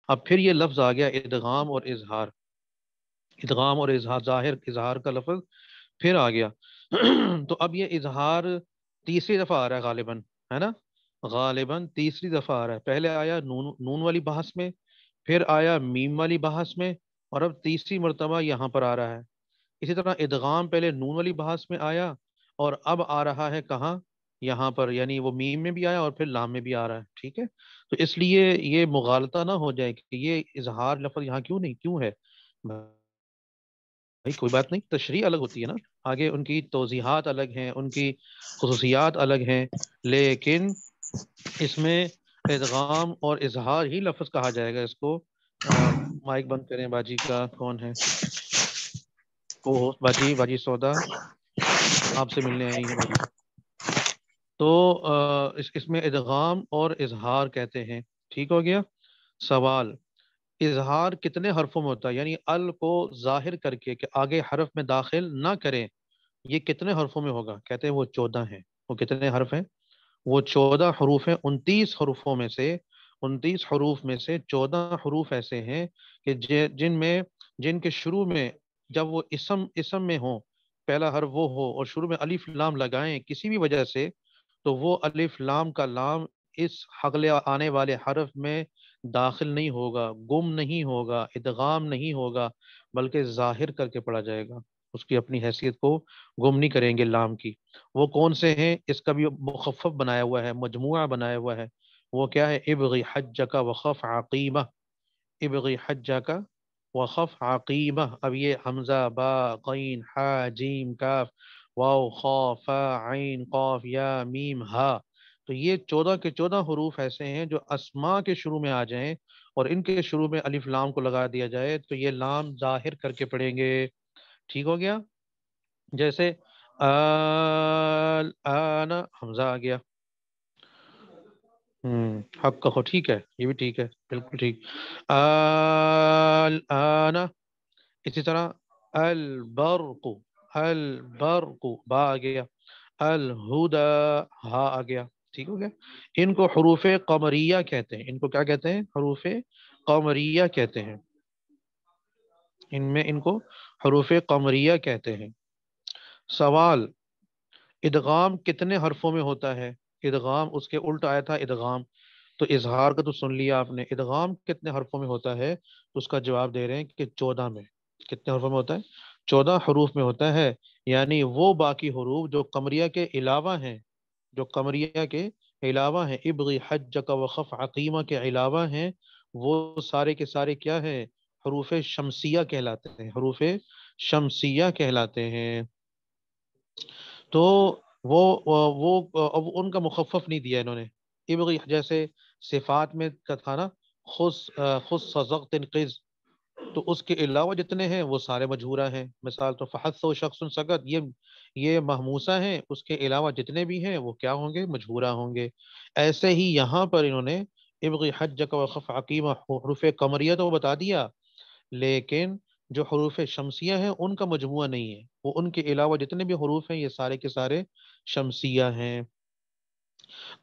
اب پھر یہ لفظ آ گیا ادغام اور اظہار، ادغام اور اظہار، ظاہر اظہار کا لفظ پھر آ گیا تو اب یہ اظہار تیسری دفعہ آ رہا ہے غالباً، ہے نا؟ غالباً تیسری دفعہ آ رہا ہے، پہلے آیا نون نون والی بحث میں، پھر آیا میم والی بحث میں، اور اب تیسری مرتبہ یہاں پر آ رہا ہے۔ اسی طرح ادغام پہلے نون والی بحث میں آیا، اور اب آ رہا ہے کہاں؟ یہاں پر، یعنی وہ میم میں بھی آیا اور پھر لام میں بھی آ رہا ہے، ٹھیک ہے؟ تو اس لیے یہ مغالطہ نہ ہو جائے کہ یہ اظہار لفظ یہاں کیوں نہیں، کیوں ہے بھائی؟ کوئی بات نہیں، تشریح الگ ہوتی ہے نا، آگے ان کی توضیحات الگ ہیں، ان کی خصوصیات الگ ہیں، لیکن اس میں ادغام اور اظہار ہی لفظ کہا جائے گا اس کو۔ مائک بند کریں باجی کا، کون ہے کو ہوسٹ؟ باجی، باجی سودا آپ سے ملنے آئی ہیں باجی۔ تو اس میں ادغام اور اظہار کہتے ہیں، ٹھیک ہو گیا؟ سوال، اظہار کتنے حرفوں میں ہوتا ہے؟ یعنی ال کو ظاہر کر کے کہ آگے حرف میں داخل نہ کریں، یہ کتنے حرفوں میں ہوگا؟ کہتے ہیں وہ 14 ہیں۔ وہ کتنے حرف ہیں؟ وہ 14 حروف ہیں۔ 29 حروفوں میں سے، 29 حروف میں سے 14 حروف ایسے ہیں کہ جن کے شروع میں جب وہ اسم میں ہوں، پہلا حرف وہ ہو اور شروع میں الف لام لگائیں کسی بھی وجہ سے، تو وہ الف لام کا لام اس اگلے آنے والے حرف میں داخل نہیں ہوگا، گم نہیں ہوگا، ادغام نہیں ہوگا، بلکہ ظاہر کر کے پڑھا جائے گا، اس کی اپنی حیثیت کو گم نہیں کریں گے لام کی۔ وہ کون سے ہیں؟ اس کا بھی مخفف بنایا ہوا ہے، مجموعہ بنایا ہوا ہے۔ وہ کیا ہے؟ ابغی حجک وخف عقیبہ، ابغی حجک وخف عقیبہ۔ اب یہ حمزہ، با، قین، حا، جیم، کاف، واو، خا، فا، عین، قاف، یا، میم، ہا۔ تو یہ 14 کے 14 حروف ایسے ہیں جو اسماء کے شروع میں آ جائیں اور ان کے شروع میں الف لام کو لگا دیا جائے تو یہ لام ظاہر کر کے پڑھیں گے، ٹھیک ہو گیا؟ جیسے آن، حمزہ آ گیا، حق کہو، ٹھیک ہے، یہ بھی ٹھیک ہے، بالکل ٹھیک۔ آن، اسی طرح البرق، البرق، با آ گیا، الہدا، ہا آ گیا، ٹھیک ہو گیا؟ ان کو حروف قمریہ کہتے ہیں، ان کو کیا کہتے ہیں؟ حروف قمریہ کہتے ہیں، ان کو حروف قمریہ کہتے ہیں۔ سوال، ادغام کتنے حرفوں میں ہوتا ہے؟ ادغام اس کے الٹ آیا تھا ادغام، تو اظہار کا تو سن لیا آپ نے، ادغام کتنے حرفوں میں ہوتا ہے؟ تو اس کا جواب دے رہے ہیں کہ 14 میں۔ کتنے حرفوں میں ہوتا ہے؟ 14 حروف میں ہوتا ہے، یعنی وہ باقی حروف جو قمریہ کے علاوہ ہیں، جو قمریہ کے علاوہ ہیں، ابغی حجک وخف عقیمہ کے علاوہ ہیں، وہ سارے کے سارے کیا ہیں؟ حروف شمسیہ کہلاتے ہیں، حروف شمسیہ کہلاتے ہیں۔ تو اب ان کا مخفف نہیں دیا انہوں نے، ابغی جیسے صفات میں کا تھا نا، خص صزغ تنقذ، تو اس کے علاوہ جتنے ہیں وہ سارے مجہورہ ہیں، مثال تو فحث و شخص سقط، یہ محموسہ ہیں، اس کے علاوہ جتنے بھی ہیں وہ کیا ہوں گے؟ مجہورہ ہوں گے۔ ایسے ہی یہاں پر انہوں نے ابغی حجک وخف عقیمہ حروف قمریہ تو بتا دیا، لیکن جو حروف شمسیہ ہیں ان کا مجموعہ نہیں ہے، وہ ان کے علاوہ جتنے بھی حروف ہیں یہ سارے کے سارے شمسیہ ہیں۔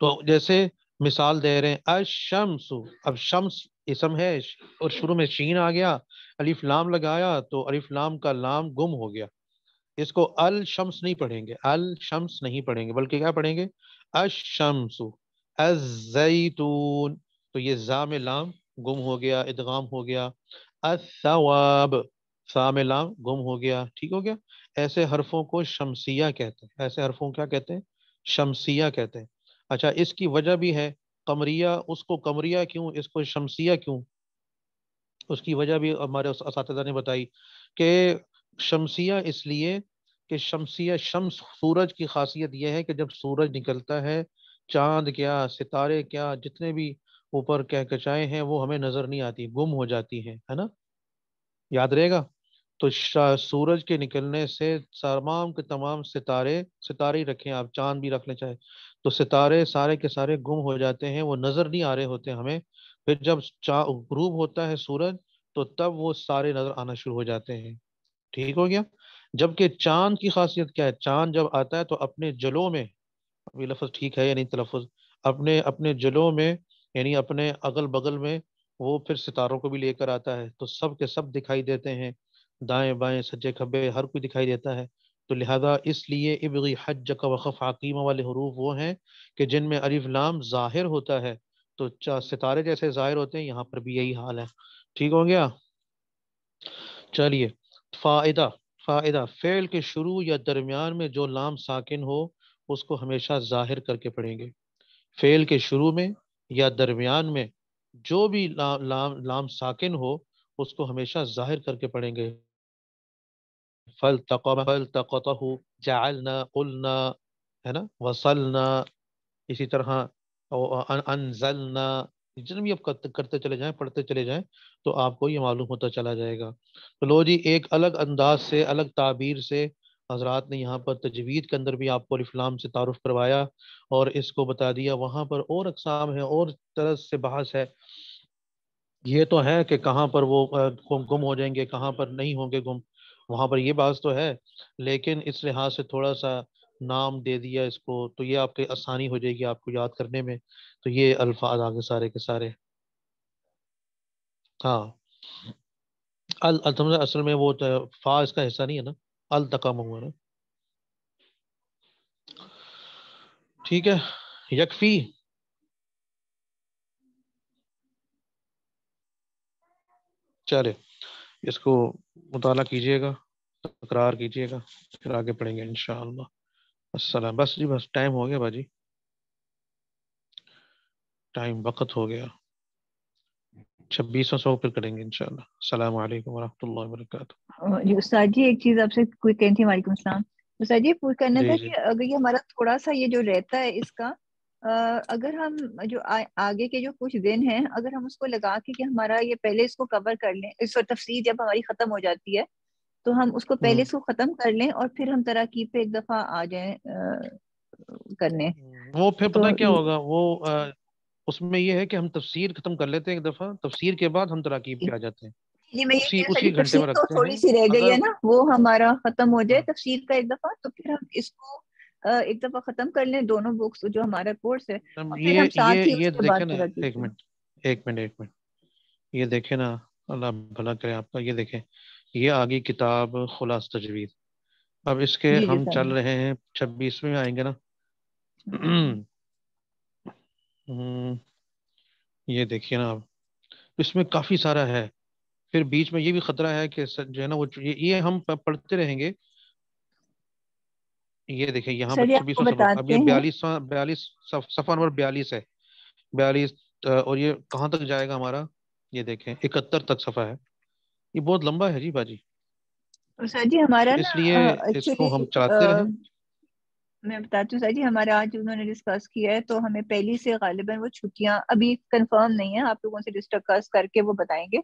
تو جیسے مثال دے رہے ہیں الشمس، اب شمس اسم ہے اور شروع میں شین آ گیا، الف لام لگایا تو الف لام کا لام گم ہو گیا، اس کو الشمس نہیں پڑھیں گے، الشمس نہیں پڑھیں گے، بلکہ کیا پڑھیں گے؟ الشمس، الزیتون، تو یہ زا میں لام گم ہو گیا، ادغام ہو گیا۔ الثواب، ثا میں لام گم ہو گیا، ٹھیک ہو گیا؟ ایسے حرفوں کو شمسیہ کہتے ہیں، ایسے حرفوں کو کیا کہتے ہیں؟ شمسیہ کہتے ہیں۔ اچھا، اس کی وجہ بھی ہے، قمریہ اس کو قمریہ کیوں، اس کو شمسیہ کیوں؟ اس کی وجہ بھی ہمارے اساتذہ نے بتائی کہ شمسیہ اس لیے کہ شمسیہ، شمس سورج کی خاصیت یہ ہے کہ جب سورج نکلتا ہے، چاند کیا، ستارے کیا، جتنے بھی اوپر کہکشائیں ہیں وہ ہمیں نظر نہیں آتی، گم ہو جاتی ہیں، ہے نا؟ یاد رہے گا؟ تو سورج کے نکلنے سے تمام کے تمام ستارے، ستارے ہی رکھیں آپ، چاند بھی رکھ لیں چاہے، تو ستارے سارے کے سارے گم ہو جاتے ہیں، وہ نظر نہیں آ رہے ہوتے ہمیں۔ پھر جب غروب ہوتا ہے سورج تو تب وہ سارے نظر آنا شروع ہو جاتے ہیں، ٹھیک ہو گیا؟ جبکہ چاند کی خاصیت کیا ہے؟ چاند جب آتا ہے تو اپنے جلوں میں، یہ لفظ ٹھیک ہے یا نہیں تلفظ، اپنے اپنے جلوں میں، یعنی اپنے اگل بغل میں وہ پھر ستاروں کو بھی لے کر آتا ہے، تو سب کے سب دکھائی دیتے ہیں، دائیں بائیں سجے کھبے ہر کوئی دکھائی دیتا ہے۔ تو لہذا اس لیے ابغی حج کا وقف عقیمہ والے حروف وہ ہیں کہ جن میں الف لام ظاہر ہوتا ہے، تو ستارے جیسے ظاہر ہوتے ہیں، یہاں پر بھی یہی حال ہے۔ ٹھیک ہو گیا؟ چلیے، فائدہ فائدہ فعل کے شروع یا درمیان میں جو لام ساکن ہو اس کو ہمیشہ ظاہر کر کے پڑھیں گے۔ فعل کے شروع میں یا درمیان میں جو بھی لام ساکن ہو اس کو ہمیشہ ظاہر کر کے پڑھیں گے۔ فَالْتَقَطَهُ جَعَلْنَا قُلْنَا، ہے نا، وصلنا، اسی طرح انزلنا، جتنے بھی آپ کرتے چلے جائیں، پڑھتے چلے جائیں، تو آپ کو یہ معلوم ہوتا چلا جائے گا۔ تو لو جی، ایک الگ انداز سے، الگ تعبیر سے حضرات نے یہاں پر تجوید کے اندر بھی آپ کو الف لام سے تعارف کروایا اور اس کو بتا دیا۔ وہاں پر اور اقسام ہیں اور طرح سے بحث ہے۔ یہ تو ہے کہ کہاں پر وہ گم ہو جائیں گے، کہاں پر نہیں ہوں گے گم، وہاں پر یہ بات تو ہے، لیکن اس لحاظ سے تھوڑا سا نام دے دیا اس کو، تو یہ آپ کے آسانی ہو جائے گی آپ کو یاد کرنے میں۔ تو یہ الفاظ آگے سارے کے سارے، ہاں، اصل میں وہ فا اس کا حصہ نہیں ہے نا، التقام ہوا نا۔ ٹھیک ہے، یکفی، چلے اس کو مطالعہ کیجئے گا، تکرار کیجئے گا، پھر آگے پڑھیں گے انشاءاللہ۔ السلام، بس جی بس ٹائم ہو گیا باجی، ٹائم وقت ہو گیا، 2600 پھر کریں گے انشاءاللہ۔ السلام علیکم ورحمۃ اللہ وبرکاتہ۔ جی استاد جی، ایک چیز آپ سے کوئی کہنی تھی۔ وعلیکم السلام استاد جی، پوچھ کرنا جی تھا جی، کہ اگر یہ ہمارا تھوڑا سا یہ جو رہتا ہے اس کا، اگر ہم جو آگے کے جو کچھ دن ہیں اگر ہم اس کو لگا کے کہ ہمارا یہ پہلے اس کو کور کر لیں، اس وقت تفسیر جب ہماری ختم ہو جاتی ہے تو ہم اس کو پہلے اس کو ختم کر لیں اور پھر ہم تراکیب پہ ایک دفعہ آ جائیں کرنے وہ پھر تو پتہ کیا ہوگا، وہ اس میں یہ ہے کہ ہم تفسیر ختم کر لیتے ہیں ایک دفعہ، تفسیر کے بعد ہم تراکیب پہ آ جاتے ہیں، جی میں یہ اسی کہہ رہا تھا اسی کہ گھنٹے تفسیر میں تو رکھتے تھوڑی ہیں۔ سی رہ گئی اگر ہے نا، وہ ہمارا ختم ہو جائے ہاں، تفسیر کا ایک دفعہ تو پھر ہم اس کو ایک دفعہ ختم کر لیں دونوں بکس جو ہمارا کورس ہے، اور پھر ہم ساتھ ہی اس یہ کے بعد دیکھیں نا، تراکیب ایک کریں۔ منٹ ایک منٹ ایک منٹ، یہ دیکھیں نا، اللہ بھلا کرے آپ کا، یہ دیکھیں، یہ آگی کتاب خلاص تجوید، اب اس کے جی جی ہم سر۔ چل رہے ہیں 26ویں میں آئیں گے نا۔ یہ دیکھیے نا، اب اس میں کافی سارا ہے، پھر بیچ میں یہ بھی خطرہ ہے کہ جو ہے نا وہ یہ ہم پڑھتے رہیں گے۔ یہ دیکھیں یہاں پر سر یہ آپ کو 26واں صفحہ، اب بتاتے یہ ہیں، 42 صفحہ نمبر 42 ہے، 42، اور یہ کہاں تک جائے گا ہمارا، یہ دیکھیں 71 تک صفحہ ہے، یہ بہت لمبا ہے جی باجی، سر جی ہمارا تو نا اس لیے اس ایکچولی کو ہم چلاتے رہیں۔ میں بتاتی ہوں سر جی، ہمارا آج انہوں نے ڈسکس کیا ہے تو ہمیں پہلی سے غالباً وہ چھٹیاں ابھی کنفرم نہیں ہے، آپ لوگوں سے ڈسکس کر کے وہ بتائیں گے،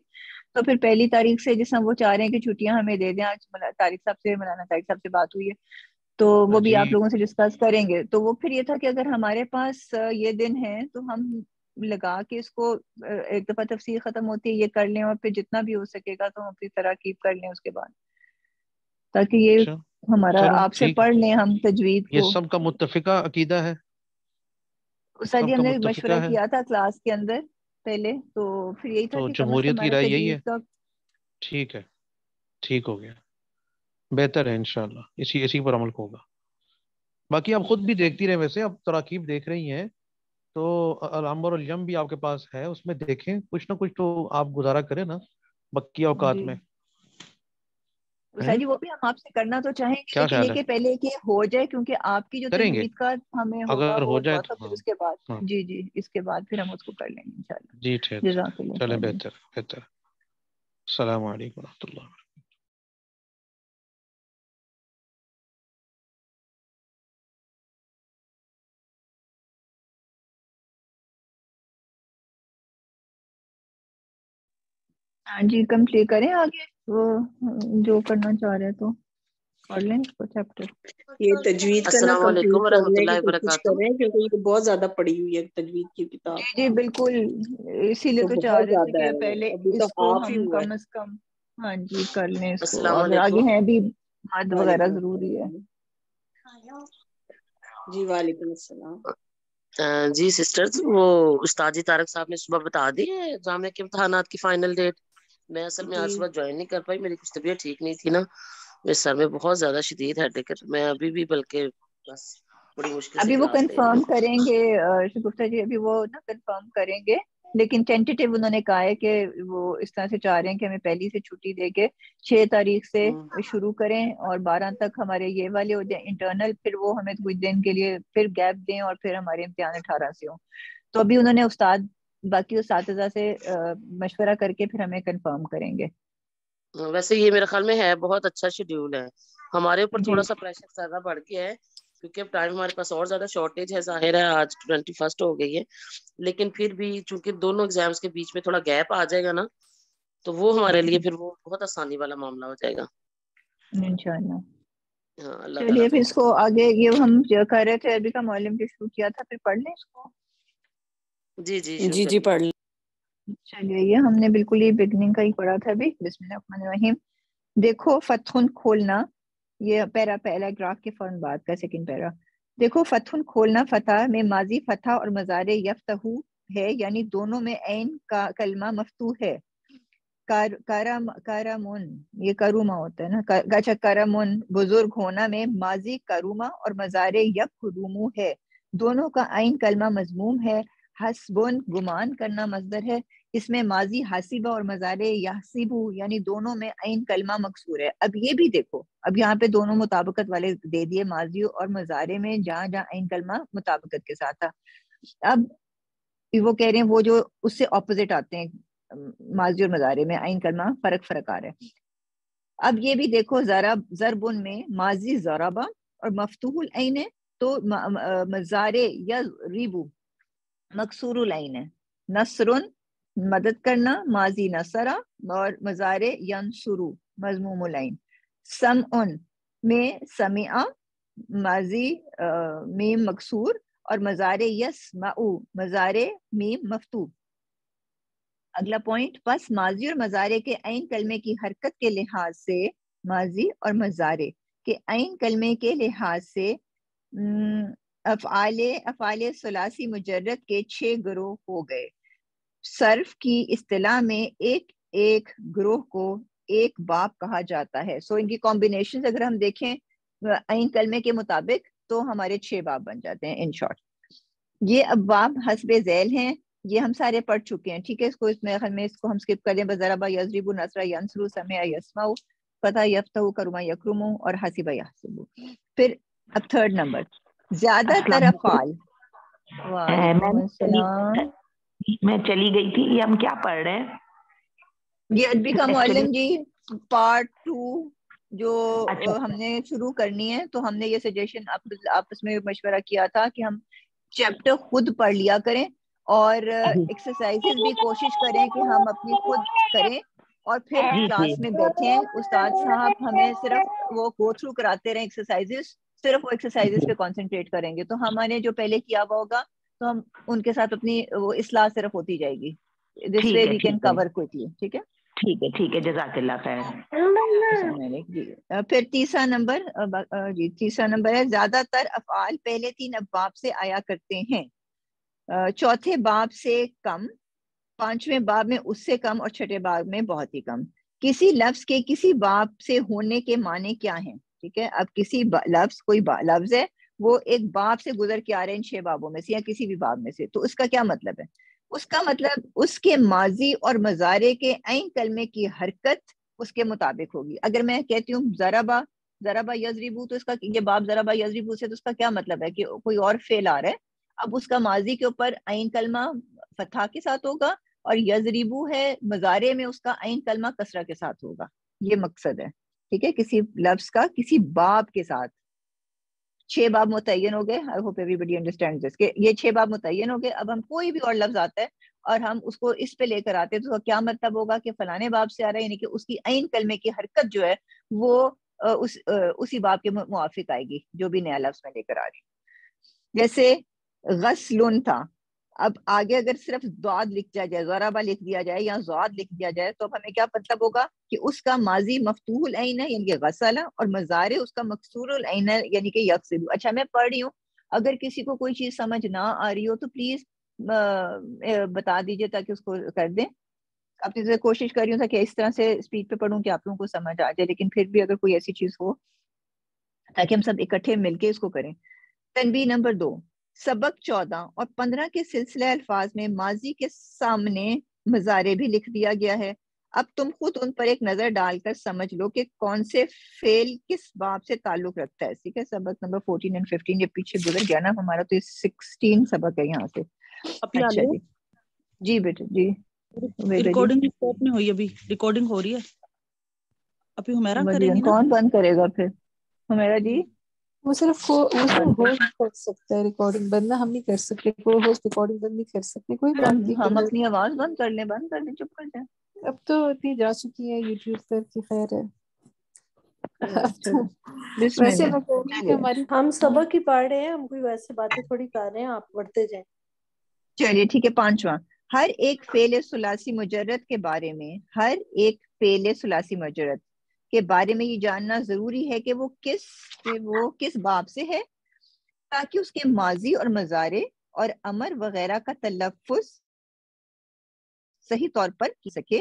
تو پھر پہلی تاریخ سے جس ہم وہ چاہ رہے ہیں کہ چھٹیاں ہمیں دے دیں، آج طارق صاحب سے، مولانا طارق صاحب سے بات ہوئی ہے تو وہ بھی جی آپ لوگوں سے ڈسکس کریں گے، تو وہ پھر یہ تھا کہ اگر ہمارے پاس یہ دن ہے تو ہم لگا کے اس کو ایک دفعہ تفسیر ختم ہوتی ہے یہ کر لیں، اور پھر جتنا بھی ہو سکے گا تو ہم پھر تراکیب کر لیں اس کے بعد، تاکہ یہ اچھا، ہمارا چلو آپ سے ٹھیک ہے، پڑھ لیں ہم تجوید یہ کو۔ سب کا متفقہ عقیدہ ہے، سر جی سب ہم کا نے متفقہ مشورہ ہے، کیا تھا کلاس کے اندر پہلے، تو پھر یہی تھا تو کہ کم از کم جمہوریت کی ہمارا رائے یہی ہے، تجوید کا۔ ٹھیک ہے، ٹھیک ہو گیا، بہتر ہے انشاءاللہ، اسی پر عمل ہوگا۔ باقی آپ خود بھی دیکھتی رہے، ویسے آپ تراکیب دیکھ رہی ہیں تو العنبر الیم بھی آپ کے پاس ہے، اس میں دیکھیں کچھ نہ کچھ تو آپ گزارا کریں نا بقیہ اوقات جی میں، سر ہیں؟ جی وہ بھی ہم آپ سے کرنا تو چاہیں گے کیا لیکن خیال یہ ہے؟ کہ پہلے کہ ہو جائے، کیونکہ آپ کی جو کریں گے، تجوید کا ہمیں ہوگا اگر ہو وہ جائے تھوڑا سا، تو پھر ہاں، اس کے بعد ہاں، جی جی اس کے بعد پھر ہم اس کو کر لیں گے جی انشاءاللہ۔ ٹھیک، جزاک اللہ چلیں، خیر جی۔ بہتر بہتر، السلام علیکم ورحمۃ اللہ۔ ہاں جی کمپلیٹ کریں آگے وہ جو کرنا چاہ رہے ہیں تو پڑھ لیں اس کو چیپٹر۔ یہ تجوید کا نا السلام علیکم کمپلیٹ ورحمۃ کرنے کی اللہ کوشش وبرکاتہ۔ کر رہے ہیں، کیونکہ یہ بہت زیادہ پڑی ہوئی ہے تجوید کی کتاب، جی جی بالکل، اسی لیے تو تو چاہ بہت رہے تھے زیادہ کہ ہے وہ، پہلے ابھی تو اس کو ہاف ہی ہم ہوا کم از کم ہاں جی کر لیں اس کو، السلام اگر علیکم۔ آگے ہیں بھی مد وغیرہ وعلیکم ضروری ہے۔ السلام جی، وعلیکم السلام۔ جی سسٹرز، وہ استاد جی طارق صاحب نے صبح بتا دی ہے جامعہ کے امتحانات کی فائنل ڈیٹ. میں اصل میں آج جی صبح جوائن نہیں کر پائی، میری کچھ طبیعت ٹھیک نہیں تھی نا، میرے سر میں بہت زیادہ شدید ہیڈیک ہے. میں ابھی بھی بلکہ بس بڑی مشکل سے ابھی وہ کلاس لے رہی کنفرم ہوں. کریں گے شگفتہ جی، ابھی وہ نا کنفرم کریں گے، لیکن ٹینٹیٹیو انہوں نے کہا ہے کہ وہ اس طرح سے چاہ رہے ہیں کہ ہمیں پہلی سے چھٹی دے کے 6 تاریخ سے شروع کریں اور 12 تک ہمارے یہ والے ہو جائیں انٹرنل، پھر وہ ہمیں کچھ دن کے لیے پھر گیپ دیں اور پھر ہمارے امتحان 18 سے ہوں. تو ابھی انہوں نے باقی اساتذہ سے مشورہ کر کے پھر ہمیں کنفرم کریں گے. ویسے یہ میرے خیال میں ہے بہت اچھا شیڈیول ہے. ہمارے اوپر جی تھوڑا سا پریشر زیادہ بڑھ گیا ہے کیونکہ اب ٹائم ہمارے پاس اور زیادہ شارٹیج ہے. ظاہر ہے آج 21 ہو گئی ہے، لیکن پھر بھی چونکہ دونوں ایگزامس کے بیچ میں تھوڑا گیپ آ جائے گا نا، تو وہ ہمارے لیے پھر وہ بہت آسانی والا معاملہ ہو جائے گا. انشاءاللہ. ہاں اللہ تعالیٰ چلیے پھر اس کو آگے یہ ہم جو کر رہے تھے عربی کا معلم جو شروع کیا تھا، پھر پڑھ لیں اس کو. جی جی شروع جی کریے. پڑھ لیں. چلیے یہ ہم نے بالکل ہی بگننگ کا ہی پڑھا تھا ابھی. بسم اللہ الرحمن الرحیم. دیکھو فتح کھولنا، یہ پہلا گراف کے فوراً بعد کا سیکنڈ پیرا. دیکھو فتح کھولنا، فتح میں ماضی فتح اور مضارع یفتح ہے، یعنی دونوں میں عین کا کلمہ مفتوح ہے. کارمون، یہ کروما ہوتا ہے نا. اچھا کرمون بزرگ ہونا میں ماضی کروما اور مضارع یکرمو ہے، دونوں کا عین کلمہ مضموم ہے. حسبن گمان کرنا مصدر ہے، اس میں ماضی حاسبہ اور مضارع یحسبو یعنی دونوں میں عین کلمہ مکسور ہے. اب یہ بھی دیکھو، اب یہاں پہ دونوں مطابقت والے دے دیے ماضی اور مضارع میں، جہاں جہاں عین کلمہ مطابقت کے ساتھ تھا. اب وہ کہہ رہے ہیں وہ جو اس سے اپوزٹ آتے ہیں ماضی اور مضارع میں عین کلمہ فرق آ رہا ہے. اب یہ بھی دیکھو ضربن میں ماضی ضربہ اور مفتوح العین ہے، تو مضارع یا ریبو مکسور العین ہے. نصرن مدد کرنا، ماضی نصرہ اور مضارع ینصرو مضموم العین. سمعن میں سمع ماضی میم مکسور اور مضارع یسمعو مضارع میم مفتوح. اگلا پوائنٹ، پس ماضی اور مضارع کے عین کلمے کی حرکت کے لحاظ سے، ماضی اور مضارع کے عین کلمے کے لحاظ سے افعال ثلاثی مجرد کے 6 گروہ ہو گئے. صرف کی اصطلاح میں ایک گروہ کو ایک باب کہا جاتا ہے. سو ان کی کمبینیشن اگر ہم دیکھیں عین کلمے کے مطابق تو ہمارے 6 باب بن جاتے ہیں ان شارٹ. یہ اب باب حسب ذیل ہیں، یہ ہم سارے پڑھ چکے ہیں. ٹھیک ہے، اس کو ہم سکپ کر دیں. ضربہ یضرب نصر ینصر سمع یسمع فتح یفتح کرما یکرم اور حسب یحسب. پھر اب تھرڈ نمبر، زیادہ تر افعال. وعلیکم السلام. میں چلی گئی تھی. یہ ہم کیا پڑھ رہے ہیں؟ یہ عربی کا معلم جی پارٹ 2 جو ہم نے شروع کرنی ہے، تو ہم نے یہ سجیشن آپس میں مشورہ کیا تھا کہ ہم چیپٹر خود پڑھ لیا کریں اور ایکسرسائزز بھی کوشش کریں کہ ہم اپنی خود کریں اور پھر کلاس میں بیٹھیں. استاد صاحب ہمیں صرف وہ گو تھرو کراتے رہیں ایکسرسائزز، صرف وہ ایکسرسائزز پہ کانسنٹریٹ کریں گے تو ہمارے جو پہلے کیا ہوا ہوگا تو ہم ان کے ساتھ اپنی وہ اصلاح صرف ہوتی جائے گی. دس وے وی کین کور کوئکلی. ٹھیک ہے ٹھیک ہے جزاک اللہ خیر. پھر تیسرا نمبر ہے زیادہ تر افعال پہلے 3 ابواب سے آیا کرتے ہیں، چوتھے باب سے کم، 5ویں باب میں اس سے کم اور 6ٹھے باب میں بہت ہی کم. کسی لفظ کے کسی باب سے ہونے کے معنی کیا ہیں؟ ٹھیک ہے، اب کسی لفظ کوئی لفظ ہے وہ ایک باب سے گزر کے آ رہے ہیں 6 بابوں میں سے یا کسی بھی باب میں سے، تو اس کا کیا مطلب ہے؟ اس کا مطلب اس کے ماضی اور مضارع کے عین کلمے کی حرکت اس کے مطابق ہوگی. اگر میں کہتی ہوں ضربہ یضربو، تو اس کا یہ باب ضربہ یضربو سے تو اس کا کیا مطلب ہے کہ کوئی اور فعل آ رہا ہے. اب اس کا ماضی کے اوپر عین کلمہ فتح کے ساتھ ہوگا اور یضربو ہے مضارع میں اس کا عین کلمہ کسرہ کے ساتھ ہوگا. یہ مقصد ہے. ٹھیک ہے، کسی لفظ کا کسی باب کے ساتھ 6 باب متعین ہو گئے. I hope everybody understands this کہ یہ 6 باب متعین ہو گئے. اب ہم کوئی بھی اور لفظ آتا ہے اور ہم اس کو اس پہ لے کر آتے ہیں تو کیا مطلب ہوگا کہ فلانے باب سے آ رہا ہے، یعنی کہ اس کی عین کلمے کی حرکت جو ہے وہ اسی باب کے موافق آئے گی جو بھی نیا لفظ میں لے کر آ رہی. جیسے غسلن تھا، اب آگے اگر صرف ضاد لکھ دیا جائے، ضربہ لکھ دیا جائے یا ضاد لکھ دیا جائے تو اب ہمیں کیا مطلب ہوگا کہ اس کا ماضی مفتوح العین ہے یعنی کہ غسل، اور مضارع اس کا مکسور العین ہے یعنی کہ یغسل. اچھا میں پڑھ رہی ہوں اگر کسی کو کوئی چیز سمجھ نہ آ رہی ہو تو پلیز بتا دیجیے تاکہ اس کو کر دیں. اپنی طرح کوشش کر رہی ہوں کہ اس طرح سے اسپیڈ پہ پڑھوں کہ آپ لوگوں کو سمجھ آ جائے, لیکن پھر بھی اگر کوئی ایسی چیز ہو تاکہ ہم سب اکٹھے مل کے اس کو کریں. تنبیہ نمبر 2, سبق 14 اور 15 کے سلسلہ الفاظ میں ماضی کے سامنے مضارع بھی لکھ دیا گیا ہے. اب تم خود ان پر ایک نظر ڈال کر سمجھ لو کہ کون سے فعل کس باب سے تعلق رکھتا ہے. ٹھیک ہے, سبق نمبر 14 اور 15 یہ پیچھے گزر گیا نا ہمارا, تو یہ 16 سبق ہے یہاں سے. اچھا جی, جی بیٹے جی. ریکارڈنگ اسٹاپ نہیں ہوئی, ابھی ریکارڈنگ ہو رہی ہے, ابھی ہمیرا کریں گی نا. کون بند کرے گا پھر؟ ہمیرا جی وہ صرف ہوسٹ کر سکتا ہے ریکارڈنگ, بند ہم نہیں کر سکتے, کوئی ہوسٹ ریکارڈنگ بند نہیں کر سکتے. کوئی بات نہیں, ہم اپنی آواز بند کر لیں, بند کر لیں, چپ کر جائیں. اب تو اتنی جا چکی ہے یوٹیوب پر کی خیر ہے. ویسے میں کہہ رہی ہوں کہ ہماری ہم سبق ہی پڑھ رہے ہیں, ہم کوئی ویسے باتیں تھوڑی کر رہے ہیں, آپ پڑھتے جائیں. چلیے ٹھیک ہے. 5واں, ہر ایک فعل ثلاثی مجرد کے بارے میں, ہر ایک فعل ثلاثی مجرد کے بارے میں یہ جاننا ضروری ہے کہ وہ کس باب سے ہے, تاکہ اس کے ماضی اور مضارع اور امر وغیرہ کا تلفظ صحیح طور پر کی سکے.